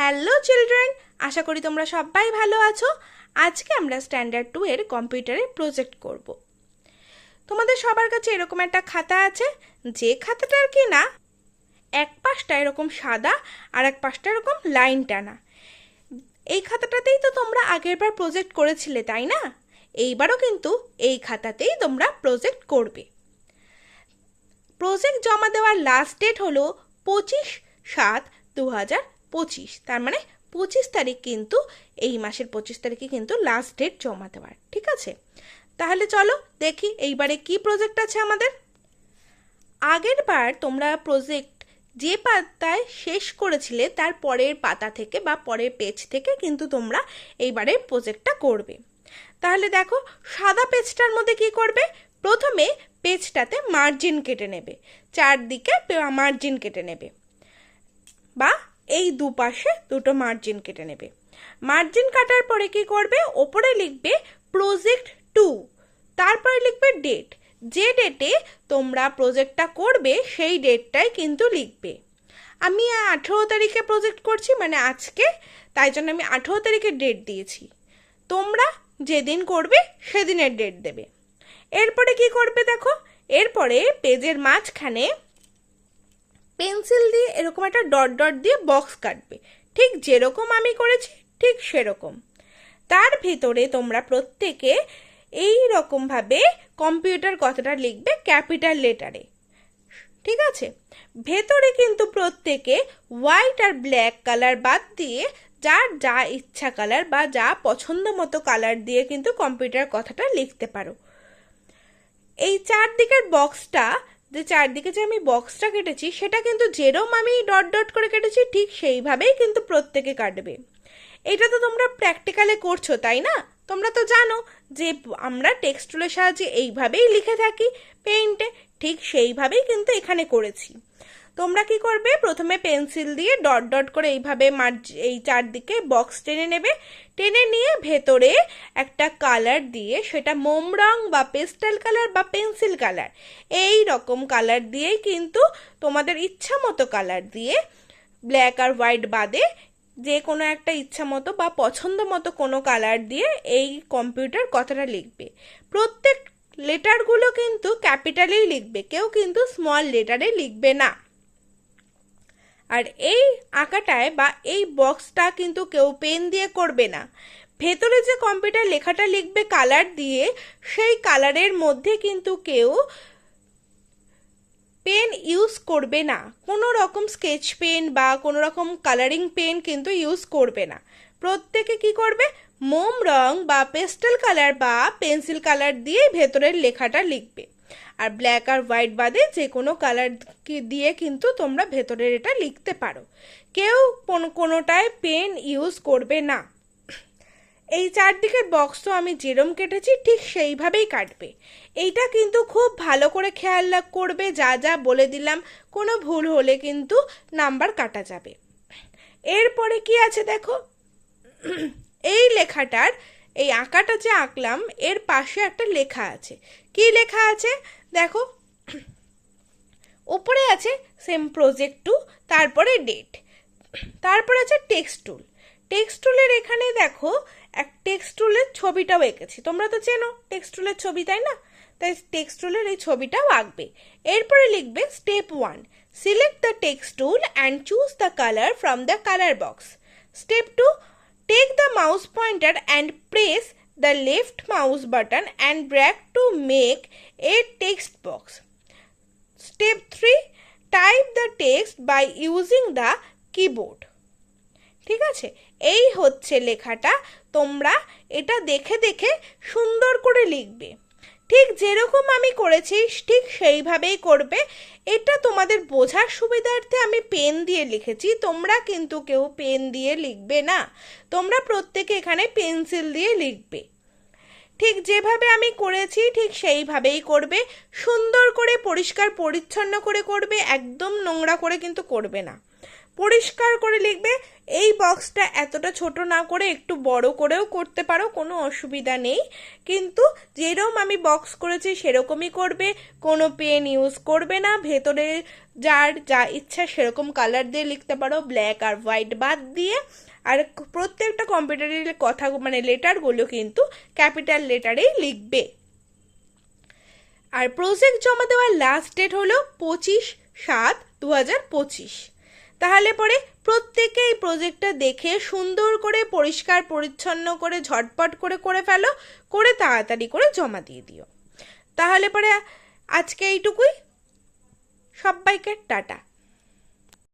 Hello children, আশা করি তোমরা সবাই ভালো আছো। আজকে আমরা স্ট্যান্ডার্ড 2 এর কম্পিউটারে প্রজেক্ট করব। তোমাদের সবার কাছে এরকম একটা খাতা আছে, যে খাতাটার কি না এক পাশটা এরকম সাদা আর এক পাশটা এরকম লাইন টানা। এই খাতাটাতেই তো তোমরা আগেরবার প্রজেক্ট করেছিলে, তাই না? এইবারও কিন্তু এই খাতাতেই তোমরা প্রজেক্ট করবে। প্রজেক্ট জমা দেওয়ার লাস্ট ডেট হলো 25/7/2025। তার মানে 25 তারিখ কিন্তু এই মাসের 25 তারিখে কিন্তু লাস্ট ডেট জমা দেওয়ার। ঠিক আছে, তাহলে চলো দেখি এইবারে কি প্রজেক্ট আছে আমাদের। আগের বার তোমরা প্রজেক্ট যে পাতায় শেষ করেছিলে তার পরের পাতা থেকে বা পরের পেজ থেকে কিন্তু তোমরা এইবারে প্রজেক্টটা করবে। তাহলে দেখো, সাদা পেজটার মধ্যে কি করবে? প্রথমে পেজটাতে মার্জিন কেটে নেবে, চারদিকে মার্জিন কেটে নেবে, বা এই দুপাশে দুটো মার্জিন কেটে নেবে। মার্জিন কাটার পরে কি করবে? ওপরে লিখবে প্রজেক্ট 2, তারপরে লিখবে ডেট। যে ডেটে তোমরা প্রজেক্টটা করবে সেই ডেটটাই কিন্তু লিখবে। আমি 18 তারিখে প্রজেক্ট করছি, মানে আজকে, তাই জন্য আমি 18 তারিখের ডেট দিয়েছি। তোমরা যেদিন করবে সেদিনের ডেট দেবে। এরপরে কি করবে দেখো, এরপরে পেজের মাঝখানে পেন্সিল দিয়ে এরকম একটা ডট ডট দিয়ে বক্স কাটবে, ঠিক যেরকম আমি করেছি ঠিক সেরকম। তার ভিতরে তোমরা প্রত্যেকে এই রকমভাবে কম্পিউটার কথাটা লিখবে ক্যাপিটাল লেটারে। ঠিক আছে, ভেতরে কিন্তু প্রত্যেকে হোয়াইট আর ব্ল্যাক কালার বাদ দিয়ে যার যা ইচ্ছা কালার বা যা পছন্দ মতো কালার দিয়ে কিন্তু কম্পিউটার কথাটা লিখতে পারো। এই চারদিকের বক্সটা, যে চারদিকে যে আমি বক্সটা কেটেছি সেটা কিন্তু যেরকম আমি ডট ডট করে কেটেছি ঠিক সেইভাবেই কিন্তু প্রত্যেকে কাটবে। এটা তো তোমরা প্র্যাকটিক্যালে করছো, তাই না? তোমরা তো জানো যে আমরা টেক্সট টুলের সাহায্যে এইভাবেই লিখে থাকি পেইন্টে, ঠিক সেইভাবেই কিন্তু এখানে করেছি। তোমরা কি করবে? প্রথমে পেন্সিল দিয়ে ডট ডট করে এইভাবে এই চারদিকে বক্স টেনে নেবে। টেনে নিয়ে ভেতরে একটা কালার দিয়ে, সেটা মোম রং বা পেস্টেল কালার বা পেন্সিল কালার, এই রকম কালার দিয়েই কিন্তু তোমাদের ইচ্ছা মতো কালার দিয়ে, ব্ল্যাক আর হোয়াইট বাদে যে কোনো একটা ইচ্ছা মতো বা পছন্দ মতো কোনো কালার দিয়ে এই কম্পিউটার কথাটা লিখবে। প্রত্যেক লেটারগুলো কিন্তু ক্যাপিটালেই লিখবে, কেউ কিন্তু স্মল লেটারে লিখবে না। আর এই আঁকাটায় বা এই বক্সটা কিন্তু কেউ পেন দিয়ে করবে না। ভেতরে যে কম্পিউটার লেখাটা লিখবে কালার দিয়ে, সেই কালারের মধ্যে কিন্তু কেউ পেন ইউজ করবে না। কোনো রকম স্কেচ পেন বা কোনো রকম কালারিং পেন কিন্তু ইউজ করবে না। প্রত্যেকে কি করবে? মোম রং বা পেস্টেল কালার বা পেন্সিল কালার দিয়ে ভেতরের লেখাটা লিখবে। আর ব্ল্যাক আর হোয়াইট বাদে যে কোনো কালার দিয়ে কিন্তু তোমরা ভেতরের এটা লিখতে পারো। কেউ কোনোটায় পেন ইউজ করবে না। এই চারদিকের বক্স তো আমি যেরম কেটেছি ঠিক সেইভাবেই কাটবে। এইটা কিন্তু খুব ভালো করে খেয়াল করবে, যা যা বলে দিলাম কোনো ভুল হলে কিন্তু নাম্বার কাটা যাবে। এরপরে কি আছে দেখো, এই লেখাটার, এই আঁকাটা যে আঁকলাম এর পাশে একটা লেখা আছে। কি লেখা আছে দেখো, উপরে আছে সেম প্রজেক্ট 2, তারপরে ডেট, তারপরে আছে টেক্সট টুল। টেক্সট টুলের এখানে দেখো এক টেক্সট টুলের ছবিটাও এঁকেছি। তোমরা তো চেনো টেক্সট টুলের ছবি, তাই না? তাই টেক্সট টুলের এই ছবিটাও আঁকবে। এরপরে লিখবে step 1, select the text tool and choose the colour from the colour box. Step 2, take the mouse pointer and press the left mouse button and drag to make a text box. Step 3, type the text by using the keyboard. ঠিক আছে, এই হচ্ছে লেখাটা। তোমরা এটা দেখে দেখে সুন্দর করে লিখবে, ঠিক যেরকম আমি করেছি ঠিক সেইভাবেই করবে। এটা তোমাদের বোঝার সুবিধার্থে আমি পেন দিয়ে লিখেছি, তোমরা কিন্তু কেউ পেন দিয়ে লিখবে না। তোমরা প্রত্যেকে এখানে পেন্সিল দিয়ে লিখবে। ঠিক যেভাবে আমি করেছি ঠিক সেইভাবেই করবে। সুন্দর করে পরিষ্কার পরিচ্ছন্ন করে করবে, একদম নোংরা করে কিন্তু করবে না। পরিষ্কার করে লিখবে। এই বক্স বক্সটা এতটা ছোট না করে একটু বড় করেও করতে পারো, কোনো অসুবিধা নেই। কিন্তু যেরকম আমি বক্স করেছি সেরকমই করবে, কোনো পেন ইউজ করবে না। ভেতরে যার যা ইচ্ছা সেরকম কালার দিয়ে লিখতে পারো, ব্ল্যাক আর হোয়াইট বাদ দিয়ে। আর প্রত্যেকটা কম্পিউটারের কথা মানে লেটারগুলো কিন্তু ক্যাপিটাল লেটারেই লিখবে। আর প্রজেক্ট জমা দেওয়ার লাস্ট ডেট হলো 25/7/2025। তাহলে পরে প্রত্যেকে এই প্রজেক্টটা দেখে সুন্দর করে পরিষ্কার পরিচ্ছন্ন করে ঝটপট করে করে ফেলো, করে তাড়াতাড়ি করে জমা দিয়ে দিও। তাহলে পরে আজকে এইটুকুই। সবাইকে টাটা।